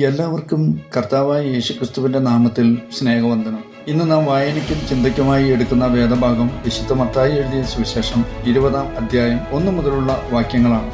എല്ലാവർക്കും കർത്താവായ യേശുക്രിസ്തുവിന്റെ നാമത്തിൽ സ്നേഹവന്ദനം. ഇന്ന് നാം വായനയ്ക്കും ചിന്തയ്ക്കുമായി എടുക്കുന്ന വേദഭാഗം വിശുദ്ധ മത്തായി എഴുതിയ സുവിശേഷം 20-ാം അധ്യായം 1 മുതലുള്ള വാക്യങ്ങളാണ്.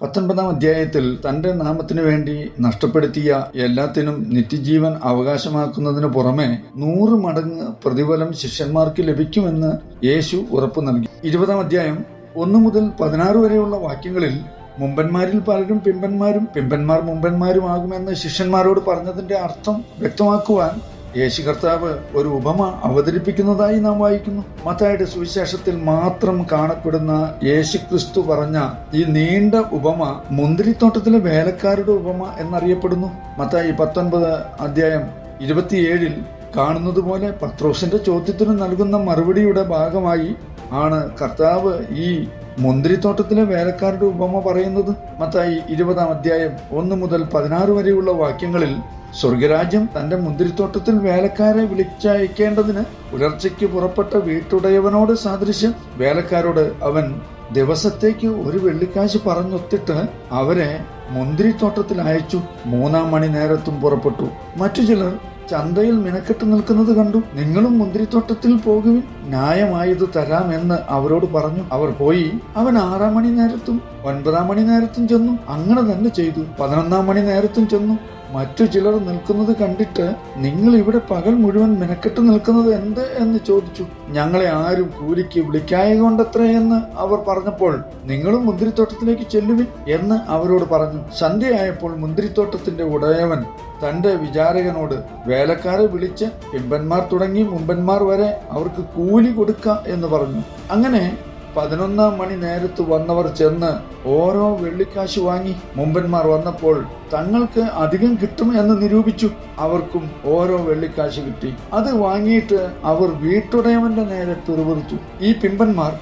പത്തൊൻപതാം അധ്യായത്തിൽ തന്റെ നാമത്തിനു വേണ്ടി നഷ്ടപ്പെടുത്തിയ എല്ലാത്തിനും നിത്യജീവൻ അവകാശമാക്കുന്നതിനു പുറമെ 100 മടങ്ങ് പ്രതിഫലം ശിഷ്യന്മാർക്ക് ലഭിക്കുമെന്ന് യേശു ഉറപ്പു നൽകി. 20-ാം അധ്യായം 1 മുതൽ 16 വരെയുള്ള വാക്യങ്ങളിൽ മുമ്പന്മാരിൽ പലരും പിമ്പന്മാരും പിമ്പന്മാർ മുമ്പന്മാരുമാകുമെന്ന് ശിഷ്യന്മാരോട് പറഞ്ഞതിന്റെ അർത്ഥം വ്യക്തമാക്കുവാൻ യേശു കർത്താവ് ഒരു ഉപമ അവതരിപ്പിക്കുന്നതായി നാം വായിക്കുന്നു. മത്തായിയുടെ സുവിശേഷത്തിൽ മാത്രം കാണപ്പെടുന്ന യേശുക്രിസ്തു പറഞ്ഞ ഈ നീണ്ട ഉപമ മുന്തിരിത്തോട്ടത്തിലെ വേലക്കാരുടെ ഉപമ എന്നറിയപ്പെടുന്നു. മത്തായി 19 അധ്യായം 27 കാണുന്നത് പോലെ പത്രോസിന്റെ ചോദ്യത്തിന് നൽകുന്ന മറുപടിയുടെ ഭാഗമായി ആണ് കർത്താവ് ഈ മുന്തിരിത്തോട്ടത്തിലെ വേലക്കാരുടെ ഉപമ പറയുന്നത്. മത്തായി 20-ാം അധ്യായം 1 മുതൽ 16 വരെയുള്ള വാക്യങ്ങളിൽ സ്വർഗരാജ്യം തന്റെ മുന്തിരിത്തോട്ടത്തിൽ വേലക്കാരെ വിളിച്ചയക്കേണ്ടതിന് പുലർച്ചയ്ക്ക് പുറപ്പെട്ട വീട്ടുടയവനോട് സാദൃശ്യം. വേലക്കാരോട് അവൻ ദിവസത്തേക്ക് 1 വെള്ളിക്കാശ് പറഞ്ഞൊത്തിട്ട് അവരെ മുന്തിരിത്തോട്ടത്തിൽ അയച്ചു. 3-ാം മണി നേരത്തും പുറപ്പെട്ടു. മറ്റു ചിലർ ചന്തയിൽ മിനക്കെട്ട് നിൽക്കുന്നത് കണ്ടു. നിങ്ങളും മുന്തിരിത്തോട്ടത്തിൽ പോകുവിൻ, ന്യായമായത് തരാം എന്ന് അവരോട് പറഞ്ഞു. അവർ പോയി. അവൻ 6-ാം മണി നേരത്തും 9-ാം മണി നേരത്തും ചെന്നു. അങ്ങനെ തന്നെ ചെയ്തു. 11-ാം മണി നേരത്തും ചെന്നു. മറ്റു ചിലർ നിൽക്കുന്നത് കണ്ടിട്ട്, നിങ്ങൾ ഇവിടെ പകൽ മുഴുവൻ മിനക്കെട്ട് നിൽക്കുന്നത് എന്ത് എന്ന് ചോദിച്ചു. ഞങ്ങളെ ആരും കൂലിക്ക് വിളിക്കായകൊണ്ടത്രേ എന്ന് അവർ പറഞ്ഞപ്പോൾ, നിങ്ങളും മുന്തിരിത്തോട്ടത്തിലേക്ക് ചെല്ലുവിൻ എന്ന് അവരോട് പറഞ്ഞു. സന്ധ്യയായപ്പോൾ മുന്തിരിത്തോട്ടത്തിന്റെ ഉടയവൻ തന്റെ വിചാരകനോട്, വേലക്കാരെ വിളിച്ച് പിമ്പന്മാർ തുടങ്ങി മുമ്പന്മാർ വരെ അവർക്ക് കൂലി കൊടുക്ക എന്ന് പറഞ്ഞു. അങ്ങനെ 11-ാം മണി നേരത്ത് വന്നവർ ചെന്ന് ഓരോ വെള്ളിക്കാശ് വാങ്ങി. മുമ്പന്മാർ വന്നപ്പോൾ തങ്ങൾക്ക് അധികം കിട്ടും എന്ന് നിരൂപിച്ചു. അവർക്കും ഓരോ വെള്ളിക്കാശ് കിട്ടി. അത് വാങ്ങിയിട്ട് അവർ വീട്ടുടയവന്റെ നേരെ പിറുപിറുത്തു. ഈ പിമ്പന്മാർ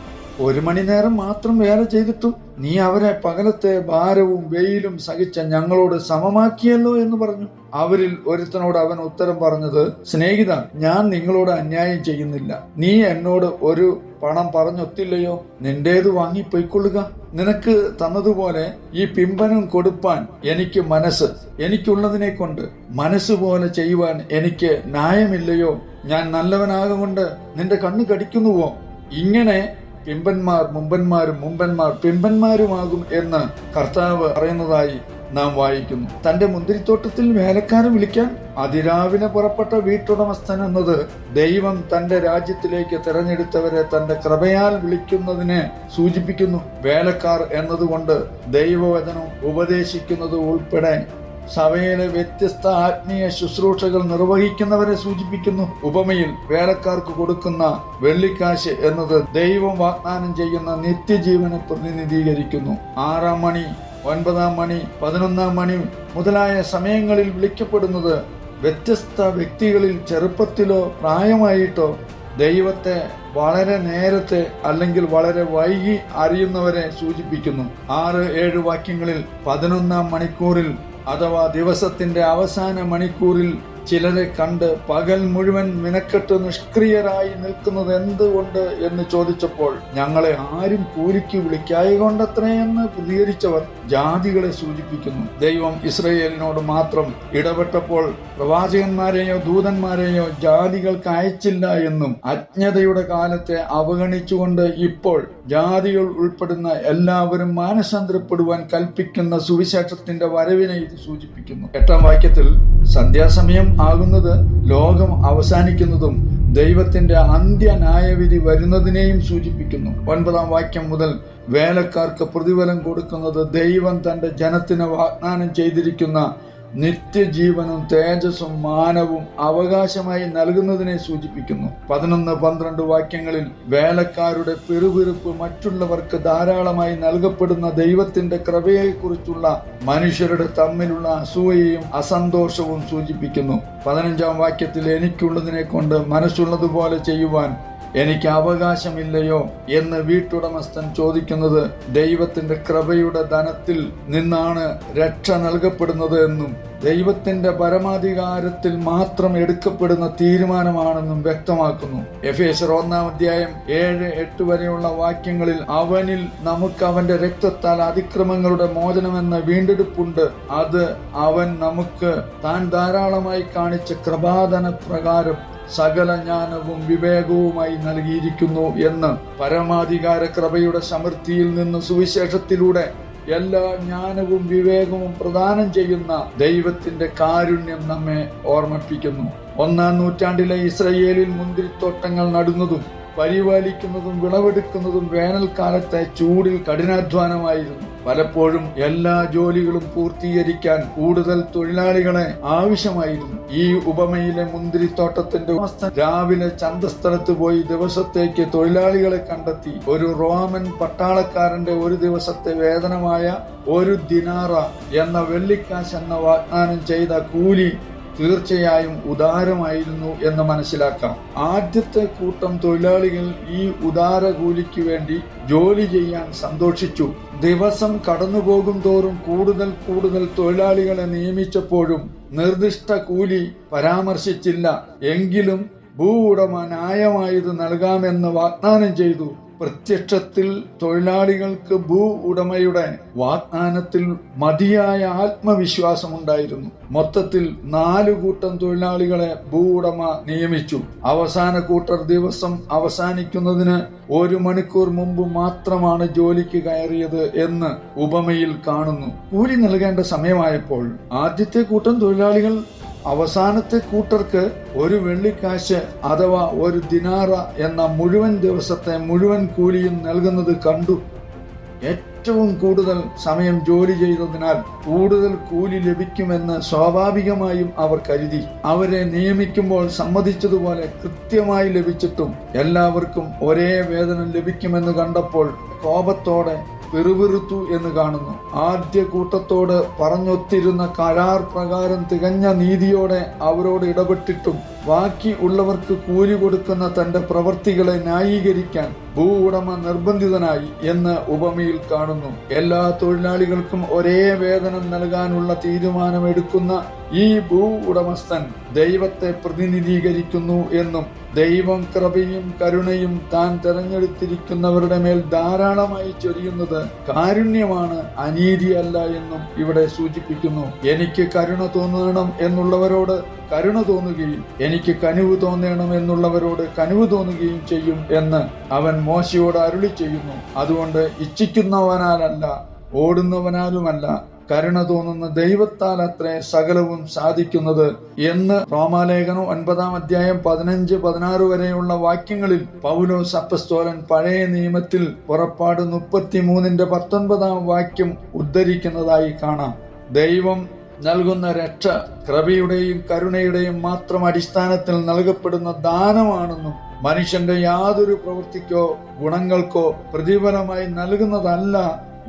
1 മണി നേരം മാത്രം വേല ചെയ്തിട്ടും നീ അവരെ പകലത്തെ ഭാരവും വെയിലും സഹിച്ച ഞങ്ങളോട് സമമാക്കിയല്ലോ എന്ന് പറഞ്ഞു. അവരിൽ ഒരുത്തനോട് അവൻ ഉത്തരം പറഞ്ഞത്, സ്നേഹിത, ഞാൻ നിങ്ങളോട് അന്യായം ചെയ്യുന്നില്ല. നീ എന്നോട് ഒരു പണം പറഞ്ഞൊത്തില്ലയോ? നിന്റേത് വാങ്ങി പൊയ്ക്കൊള്ളുക. നിനക്ക് തന്നതുപോലെ ഈ പിമ്പനും കൊടുപ്പാൻ എനിക്ക് മനസ്സ്. എനിക്കുള്ളതിനെ കൊണ്ട് മനസ്സുപോലെ ചെയ്യുവാൻ എനിക്ക് ന്യായമില്ലയോ? ഞാൻ നല്ലവനാകൊണ്ട് നിന്റെ കണ്ണ് കടിക്കുന്നുവോ? ഇങ്ങനെ പിമ്പന്മാർ മുമ്പന്മാരും മുമ്പന്മാർ പിമ്പന്മാരുമാകും എന്ന് കർത്താവ് പറയുന്നതായി നാം വായിക്കുന്നു. തന്റെ മുന്തിരിത്തോട്ടത്തിൽ വേലക്കാരെ വിളിക്കാൻ അതിരാവിലെ പുറപ്പെട്ട വീട്ടുടമസ്ഥൻ എന്നത് ദൈവം തന്റെ രാജ്യത്തിലേക്ക് തിരഞ്ഞെടുത്തവരെ തന്റെ കൃപയാൽ വിളിക്കുന്നതിനെ സൂചിപ്പിക്കുന്നു. വേലക്കാർ എന്നതുകൊണ്ട് ദൈവവചനം ഉപദേശിക്കുന്നത് ഉൾപ്പെടെ സഭയിലെ വ്യത്യസ്ത ആത്മീയ ശുശ്രൂഷകൾ നിർവഹിക്കുന്നവരെ സൂചിപ്പിക്കുന്നു. ഉപമയിൽ വേലക്കാർക്ക് കൊടുക്കുന്ന വെള്ളിക്കാശ് എന്നത് ദൈവം വാഗ്ദാനം ചെയ്യുന്ന നിത്യജീവനെ പ്രതിനിധീകരിക്കുന്നു. 6-ാം മണി, 9-ാം മണി, 11-ാം മണി മുതലായ സമയങ്ങളിൽ വിളിക്കപ്പെടുന്നത് വ്യത്യസ്ത വ്യക്തികളിൽ ചെറുപ്പത്തിലോ പ്രായമായിട്ടോ ദൈവത്തെ വളരെ നേരത്തെ അല്ലെങ്കിൽ വളരെ വൈകി അറിയുന്നവരെ സൂചിപ്പിക്കുന്നു. 6-7 വാക്യങ്ങളിൽ 11-ാം മണിക്കൂറിൽ അഥവാ ദിവസത്തിന്റെ അവസാന മണിക്കൂറിൽ ചിലരെ കണ്ട് പകൽ മുഴുവൻ മിനക്കെട്ട് നിഷ്ക്രിയരായി നിൽക്കുന്നത് എന്തുകൊണ്ട് എന്ന് ചോദിച്ചപ്പോൾ, ഞങ്ങളെ ആരും കൂലിക്ക് വിളിക്കായകൊണ്ടത്രേ എന്ന് പ്രതികരിച്ചവർ ജാതികളെ സൂചിപ്പിക്കുന്നു. ദൈവം ഇസ്രായേലിനോട് മാത്രം ഇടപെട്ടപ്പോൾ പ്രവാചകന്മാരെയോ ദൂതന്മാരെയോ ജാതികൾക്ക് അയച്ചില്ല എന്നും അജ്ഞതയുടെ കാലത്തെ അവഗണിച്ചുകൊണ്ട് ഇപ്പോൾ ജാതികൾ ഉൾപ്പെടുന്ന എല്ലാവരും മാനസാന്തരപ്പെടുവാൻ കൽപ്പിക്കുന്ന സുവിശേഷത്തിന്റെ വരവിനെ ഇത് സൂചിപ്പിക്കുന്നു. 8-ാം വാക്യത്തിൽ സന്ധ്യാസമയം ആകുന്നത് ലോകം അവസാനിക്കുന്നതും ദൈവത്തിന്റെ അന്ത്യ ന്യായവിധി വരുന്നതിനെയും സൂചിപ്പിക്കുന്നു. 9-ാം വാക്യം മുതൽ വേലക്കാർക്ക് പ്രതിഫലം കൊടുക്കുന്നത് ദൈവം തന്റെ ജനത്തിന് വാഗ്ദാനം ചെയ്തിരിക്കുന്ന നിത്യജീവനും തേജസ്സും മാനവും അവകാശമായി നൽകുന്നതിനെ സൂചിപ്പിക്കുന്നു. 11-12 വാക്യങ്ങളിൽ വേലക്കാരുടെ പിറുപിറുപ്പ് മറ്റുള്ളവർക്ക് ധാരാളമായി നൽകപ്പെടുന്ന ദൈവത്തിന്റെ കൃപയെക്കുറിച്ചുള്ള മനുഷ്യരുടെ തമ്മിലുള്ള അസൂയയും അസന്തോഷവും സൂചിപ്പിക്കുന്നു. 15-ാം വാക്യത്തിൽ എനിക്കുള്ളതിനെ കൊണ്ട് മനസ്സുള്ളതുപോലെ ചെയ്യുവാൻ എനിക്ക് അവകാശമില്ലയോ എന്ന് വീട്ടുടമസ്ഥൻ ചോദിക്കുന്നത് ദൈവത്തിന്റെ കൃപയുടെ ധനത്തിൽ നിന്നാണ് രക്ഷ നൽകപ്പെടുന്നത് എന്നും ദൈവത്തിന്റെ പരമാധികാരത്തിൽ മാത്രം എടുക്കപ്പെടുന്ന തീരുമാനമാണെന്നും വ്യക്തമാക്കുന്നു. എഫേസ്യർ 1-7-8 വരെയുള്ള വാക്യങ്ങളിൽ അവനിൽ നമുക്ക് അവന്റെ രക്തത്താൽ അതിക്രമങ്ങളുടെ മോചനമെന്ന വീണ്ടെടുപ്പുണ്ട്. അത് അവൻ നമുക്ക് താൻ ധാരാളമായി കാണിച്ച കൃപാദാന പ്രകാരം സകല ജ്ഞാനവും വിവേകവുമായി നൽകിയിരിക്കുന്നു എന്ന് പരമാധികാര കൃപയുടെ സമൃദ്ധിയിൽ നിന്ന് സുവിശേഷത്തിലൂടെ എല്ലാ ജ്ഞാനവും വിവേകവും പ്രദാനം ചെയ്യുന്ന ദൈവത്തിന്റെ കാരുണ്യം നമ്മെ ഓർമ്മിപ്പിക്കുന്നു. 1-ാം നൂറ്റാണ്ടിലെ ഇസ്രയേലിൽ മുന്തിരിത്തോട്ടങ്ങൾ നടുന്നതും പരിപാലിക്കുന്നതും വിളവെടുക്കുന്നതും വേനൽക്കാലത്തെ ചൂടിൽ കഠിനാധ്വാനമായിരുന്നു. പലപ്പോഴും എല്ലാ ജോലികളും പൂർത്തീകരിക്കാൻ കൂടുതൽ തൊഴിലാളികളെ ആവശ്യമായിരുന്നു. ഈ ഉപമയിലെ മുന്തിരിത്തോട്ടത്തിന്റെ ഉടമസ്ഥൻ രാവിലെ ചന്തസ്ഥലത്ത് പോയി ദിവസത്തേക്ക് തൊഴിലാളികളെ കണ്ടെത്തി. ഒരു റോമൻ പട്ടാളക്കാരന്റെ ഒരു ദിവസത്തെ വേതനമായ 1 ദിനാറ എന്ന വെള്ളിക്കാശ് എന്ന വാഗ്ദാനം ചെയ്ത കൂലി തീർച്ചയായും ഉദാരമായിരുന്നു എന്ന് മനസ്സിലാക്കാം. ആദ്യത്തെ കൂട്ടം തൊഴിലാളികൾ ഈ ഉദാര കൂലിക്ക് വേണ്ടി ജോലി ചെയ്യാൻ സന്തോഷിച്ചു. ദിവസം കടന്നുപോകും തോറും കൂടുതൽ തൊഴിലാളികളെ നിയമിച്ചപ്പോഴും നിർദ്ദിഷ്ട കൂലി പരാമർശിച്ചില്ല. എങ്കിലും ഭൂ ഉടമ ന്യായമായത് നൽകാമെന്ന് വാഗ്ദാനം ചെയ്തു. പ്രത്യക്ഷത്തിൽ തൊഴിലാളികൾക്ക് ഭൂ ഉടമയുടെ വാഗ്ദാനത്തിൽ മതിയായ ആത്മവിശ്വാസമുണ്ടായിരുന്നു. മൊത്തത്തിൽ 4 കൂട്ടം തൊഴിലാളികളെ ഭൂ ഉടമ നിയമിച്ചു. അവസാന കൂട്ടർ ദിവസം അവസാനിക്കുന്നതിന് 1 മണിക്കൂർ മുമ്പ് മാത്രമാണ് ജോലിക്ക് കയറിയത് എന്ന് ഉപമയിൽ കാണുന്നു. കൂലി നൽകേണ്ട സമയമായപ്പോൾ ആദ്യത്തെ കൂട്ടം തൊഴിലാളികൾ അവസാനത്തെ കൂട്ടർക്ക് 1 വെള്ളിക്കാശ് അഥവാ 1 ദിനാറ എന്ന മുഴുവൻ ദിവസത്തെ മുഴുവൻ കൂലിയും നൽകുന്നത് കണ്ടു. ഏറ്റവും കൂടുതൽ സമയം ജോലി ചെയ്തതിനാൽ കൂടുതൽ കൂലി ലഭിക്കുമെന്ന് സ്വാഭാവികമായും അവർ കരുതി. അവരെ നിയമിക്കുമ്പോൾ സമ്മതിച്ചതുപോലെ കൃത്യമായി ലഭിച്ചിട്ടും എല്ലാവർക്കും ഒരേ വേതനം ലഭിക്കുമെന്ന് കണ്ടപ്പോൾ കോപത്തോടെ പിറുപിറുത്തു എന്ന് കാണുന്നു. ആദ്യ കൂട്ടത്തോട് പറഞ്ഞൊത്തിരുന്ന കരാർ പ്രകാരം തികഞ്ഞ നീതിയോടെ അവരോട് ഇടപെട്ടിട്ടും ബാക്കി ഉള്ളവർക്ക് കൂലി കൊടുക്കുന്ന തന്റെ പ്രവൃത്തികളെ ന്യായീകരിക്കാൻ ഭൂ ഉടമ നിർബന്ധിതനായി എന്ന് ഉപമയിൽ കാണുന്നു. എല്ലാ തൊഴിലാളികൾക്കും ഒരേ വേതനം നൽകാനുള്ള തീരുമാനമെടുക്കുന്ന ഈ ഭൂ ഉടമസ്ഥൻ ദൈവത്തെ പ്രതിനിധീകരിക്കുന്നു എന്നും ദൈവം കൃപയും കരുണയും താൻ തെരഞ്ഞെടുത്തിരിക്കുന്നവരുടെ മേൽ ധാരാളമായി ചൊരിയുന്നത് കാരുണ്യമാണ്, അനീതിയല്ല എന്നും ഇവിടെ സൂചിപ്പിക്കുന്നു. എനിക്ക് കരുണ തോന്നണം എന്നുള്ളവരോട് കരുണ തോന്നുകയും എനിക്ക് കനിവ് തോന്നണം എന്നുള്ളവരോട് കനിവ് തോന്നുകയും ചെയ്യും എന്ന് അവൻ മോശയോട് അരുളി ചെയ്യുന്നു. അതുകൊണ്ട് ഇച്ഛിക്കുന്നവനാലല്ല, ഓടുന്നവനാലുമല്ല, കരുണ തോന്നുന്ന ദൈവത്താൽ അത്രേ സകലവും സാധിക്കുന്നത് എന്ന് റോമാലേഖനം 9-15-16 വരെയുള്ള വാക്യങ്ങളിൽ പൗലോസ് അപ്പസ്തോലൻ പഴയ നിയമത്തിൽ പുറപ്പാട് 33-19 വാക്യം ഉദ്ധരിക്കുന്നതായി കാണാം. ദൈവം നൽകുന്ന രക്ഷ കൃപയുടെയും കരുണയുടെയും മാത്രം അടിസ്ഥാനത്തിൽ നൽകപ്പെടുന്ന ദാനമാണെന്നും മനുഷ്യന്റെ യാതൊരു പ്രവൃത്തിക്കോ ഗുണങ്ങൾക്കോ പ്രതിഫലമായി നൽകുന്നതല്ല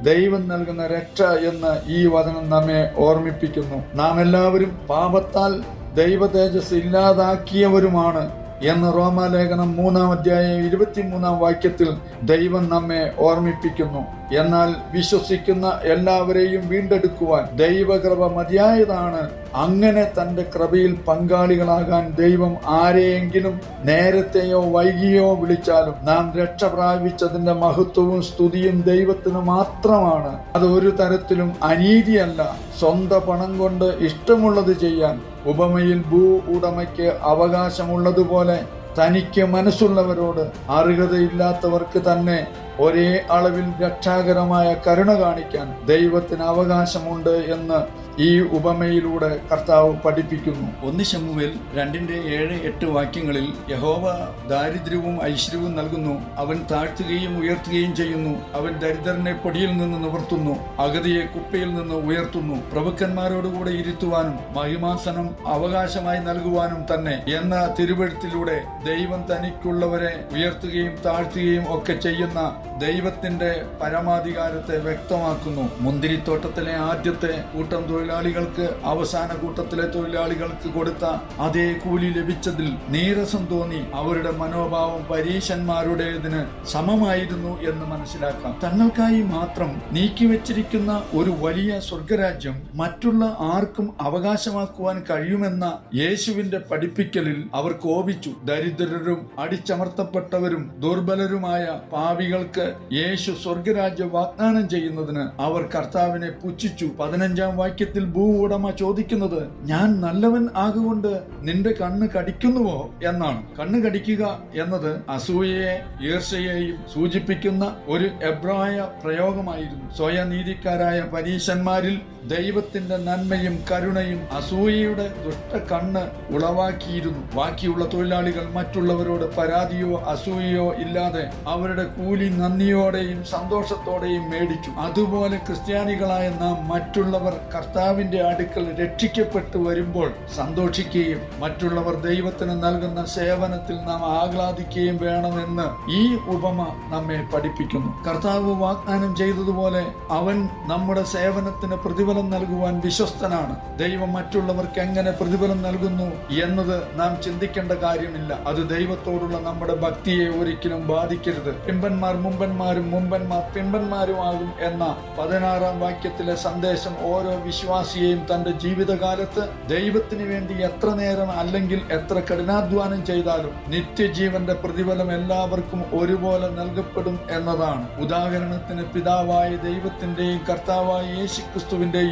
ദൈവം നൽകുന്ന രക്ഷ എന്ന് ഈ വചനം നമ്മെ ഓർമ്മിപ്പിക്കുന്നു. നാം എല്ലാവരും പാപത്താൽ ദൈവ തേജസ് ഇല്ലാതാക്കിയവരുമാണ് എന്ന് റോമാലേഖനം 3-23 വാക്യത്തിൽ ദൈവം നമ്മെ ഓർമ്മിപ്പിക്കുന്നു. എന്നാൽ വിശ്വസിക്കുന്ന എല്ലാവരെയും വീണ്ടെടുക്കുവാൻ ദൈവകൃപ മതിയായതാണ്. അങ്ങനെ തന്റെ കൃപയിൽ പങ്കാളികളാകാൻ ദൈവം ആരെയെങ്കിലും നേരത്തെയോ വൈകിയോ വിളിച്ചാലും നാം രക്ഷ പ്രാപിച്ചതിന്റെ മഹത്വവും സ്തുതിയും ദൈവത്തിന് മാത്രമാണ്. അത് ഒരു തരത്തിലും അനീതിയല്ല. സ്വന്തം പണം കൊണ്ട് ഇഷ്ടമുള്ളത് ചെയ്യാൻ ഉപമയിൽ ഭൂ ഉടമയ്ക്ക് അവകാശമുള്ളതുപോലെ തനിക്ക് മനസ്സുള്ളവരോട് അർഹതയില്ലാത്തവർക്ക് തന്നെ ഒരേ അളവിൽ രക്ഷാകരമായ കരുണ കാണിക്കാൻ ദൈവത്തിന് അവകാശമുണ്ട് എന്ന് ഈ ഉപമയിലൂടെ കർത്താവ് പഠിപ്പിക്കുന്നു. 1 ശമൂവേൽ 2-7-8 വാക്യങ്ങളിൽ യഹോവ ദാരിദ്ര്യവും ഐശ്വര്യവും നൽകുന്നു. അവൻ താഴ്ത്തുകയും ഉയർത്തുകയും ചെയ്യുന്നു. അവൻ ദരിദ്രനെ പൊടിയിൽ നിന്ന് നിവർത്തുന്നു, അഗതിയെ കുപ്പയിൽ നിന്ന് ഉയർത്തുന്നു. പ്രഭുക്കന്മാരോടുകൂടെ ഇരുത്തുവാനും മഹിമാസനം അവകാശമായി നൽകുവാനും തന്നെ എന്ന തിരുവെഴുത്തിലൂടെ ദൈവം തനിക്കുള്ളവരെ ഉയർത്തുകയും താഴ്ത്തുകയും ഒക്കെ ചെയ്യുന്ന ദൈവത്തിന്റെ പരമാധികാരത്തെ വ്യക്തമാക്കുന്നു. മുന്തിരിത്തോട്ടത്തിലെ ആദ്യത്തെ കൂട്ടം തൊഴിലാളികൾക്ക് അവസാന കൂട്ടത്തിലെ തൊഴിലാളികൾക്ക് കൊടുത്ത അതേ കൂലി ലഭിച്ചതിൽ നീരസം തോന്നി അവരുടെ മനോഭാവം പരീശന്മാരുടേതിന് സമമായിരുന്നു എന്ന് മനസ്സിലാക്കാം. തങ്ങൾക്കായി മാത്രം നീക്കിവെച്ചിരിക്കുന്ന ഒരു വലിയ സ്വർഗരാജ്യം മറ്റുള്ള ആർക്കും അവകാശമാക്കുവാൻ കഴിയുമെന്ന യേശുവിന്റെ പഠിപ്പിക്കലിൽ അവർ കോപിച്ചു. ദരിദ്രരും അടിച്ചമർത്തപ്പെട്ടവരും ദുർബലരുമായ പാപികൾക്ക് യേശു സ്വർഗരാജ്യം വാഗ്ദാനം ചെയ്യുന്നതിന് അവർ കർത്താവിനെ പുച്ഛിച്ചു. 15-ാം വാക്യത്തിൽ ഭൂവുടമ ചോദിക്കുന്നത്, ഞാൻ നല്ലവൻ ആകൊണ്ട് നിന്റെ കണ്ണ് കടിക്കുന്നുവോ എന്നാണ്. കണ്ണ് കടിക്കുക എന്നത് അസൂയയെ ഈർഷ്യയെയും സൂചിപ്പിക്കുന്ന ഒരു എബ്രായ പ്രയോഗമായിരുന്നു. സ്വയനീതിക്കാരായ പരീശന്മാരിൽ ദൈവത്തിന്റെ നന്മയും കരുണയും അസൂയയുടെ ദുഷ്ടക്കണ്ണ് ഉളവാക്കിയിരുന്നു. ബാക്കിയുള്ള തൊഴിലാളികൾ മറ്റുള്ളവരോട് പരാതിയോ അസൂയയോ ഇല്ലാതെ അവരുടെ കൂലി നന്ദിയോടെയും സന്തോഷത്തോടെയും മേടിച്ചു. അതുപോലെ ക്രിസ്ത്യാനികളായ നാം മറ്റുള്ളവർ കർത്താവിന്റെ അടുക്കൽ രക്ഷിക്കപ്പെട്ടു വരുമ്പോൾ സന്തോഷിക്കുകയും മറ്റുള്ളവർ ദൈവത്തിന് നൽകുന്ന സേവനത്തിൽ നാം ആഹ്ലാദിക്കുകയും വേണമെന്ന് ഈ ഉപമ നമ്മെ പഠിപ്പിക്കുന്നു. കർത്താവ് വാഗ്ദാനം ചെയ്തതുപോലെ അവൻ നമ്മുടെ സേവനത്തിന് പ്രതിഫലം നൽകുവാൻ വിശ്വസ്തനാണ്. ദൈവം മറ്റുള്ളവർക്ക് എങ്ങനെ പ്രതിഫലം നൽകുന്നു എന്നത് നാം ചിന്തിക്കേണ്ട കാര്യമില്ല. അത് ദൈവത്തോടുള്ള നമ്മുടെ ഭക്തിയെ ഒരിക്കലും ബാധിക്കരുത്. പിമ്പന്മാർ മുമ്പന്മാരും മുമ്പന്മാർ പിമ്പന്മാരുമാകും എന്ന 16-ാം വാക്യത്തിലെ സന്ദേശം ഓരോ വിശ്വാസിയെയും തന്റെ ജീവിതകാലത്ത് ദൈവത്തിന് വേണ്ടി എത്ര നേരം അല്ലെങ്കിൽ എത്ര കഠിനാധ്വാനം ചെയ്താലും നിത്യജീവന്റെ പ്രതിഫലം എല്ലാവർക്കും ഒരുപോലെ നൽകപ്പെടും എന്നതാണ്. ഉദാഹരണത്തിന് പിതാവായ ദൈവത്തിന്റെയും കർത്താവായ യേശുക്രിസ്തുവിന്റെയും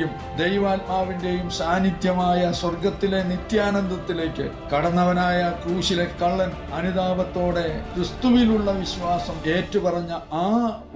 ദൈവാത്മാവിന്റെയും സാന്നിധ്യമായ സ്വർഗത്തിലെ നിത്യാനന്ദത്തിലേക്ക് കടന്നവനായ ക്രൂശിലെ കള്ളൻ അനുതാപത്തോടെ ക്രിസ്തുവിലുള്ള വിശ്വാസം ഏറ്റുപറഞ്ഞ ആ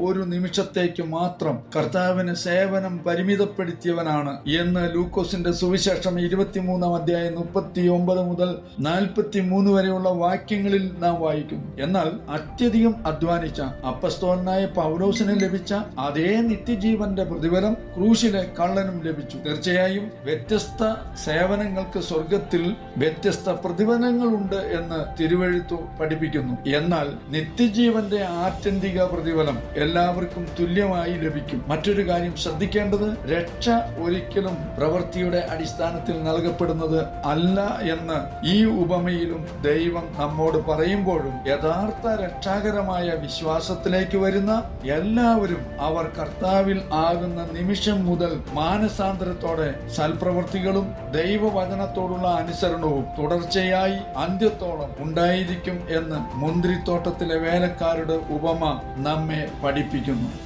ഒരു നിമിഷത്തേക്ക് മാത്രം കർത്താവിന് സേവനം പരിമിതപ്പെടുത്തിയവനാണ് എന്ന് ലൂക്കോസിന്റെ സുവിശേഷം 23-ാം അധ്യായം 39 മുതൽ 43 വരെയുള്ള വാക്യങ്ങളിൽ നാം വായിക്കുന്നു. എന്നാൽ അത്യധികം അധ്വാനിച്ച അപ്പസ്തോലനായ പൗലോസിന് ലഭിച്ച അതേ നിത്യജീവന്റെ പ്രതിഫലം ക്രൂശിലെ കള്ളനും ലഭിച്ചു. തീർച്ചയായും വ്യത്യസ്ത സേവനങ്ങൾക്ക് സ്വർഗത്തിൽ വ്യത്യസ്ത പ്രതിഫലങ്ങളുണ്ട് എന്ന് തിരുവെഴുത്തു പഠിപ്പിക്കുന്നു. എന്നാൽ നിത്യജീവന്റെ ആത്യന്തിക പ്രതിഫലം എല്ലാവർക്കും തുല്യമായി ലഭിക്കും. മറ്റൊരു കാര്യം ശ്രദ്ധിക്കേണ്ടത്, രക്ഷ ഒരിക്കലും പ്രവൃത്തിയുടെ അടിസ്ഥാനത്തിൽ നൽകപ്പെടുന്നത് അല്ല എന്ന് ഈ ഉപമയിലും ദൈവം നമ്മോട് പറയുമ്പോഴും യഥാർത്ഥ രക്ഷാകരമായ വിശ്വാസത്തിലേക്ക് വരുന്ന എല്ലാവരും അവർ കർത്താവിൽ ആകുന്ന നിമിഷം മുതൽ മാനസാന്തരത്തോടെ സൽപ്രവൃത്തികളും ദൈവവചനത്തോടുള്ള അനുസരണവും തുടർച്ചയായി അന്ത്യത്തോളം ഉണ്ടായിരിക്കും എന്ന് മുന്തിരിത്തോട്ടത്തിലെ വേലക്കാരുടെ ഉപമ നമ്മെ പഠിപ്പിക്കുന്നു.